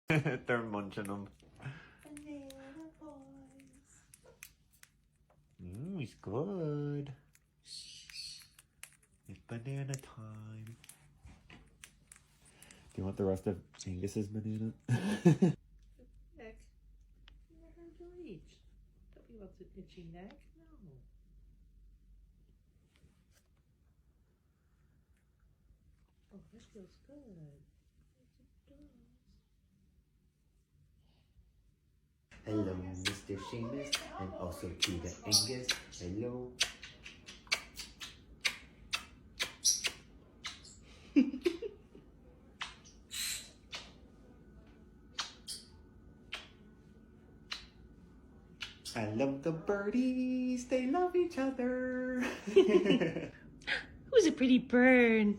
They're munching them. Banana boys. He's good. It's banana time. Do you want the rest of Angus's banana? Neck. You're hard to reach. Don't be wants an itchy neck. No. Oh, this feels good. Yes, it does. Hello, Mr. Seamus, and also to the Angus. Hello. I love the birdies. They love each other. Who's a pretty bird?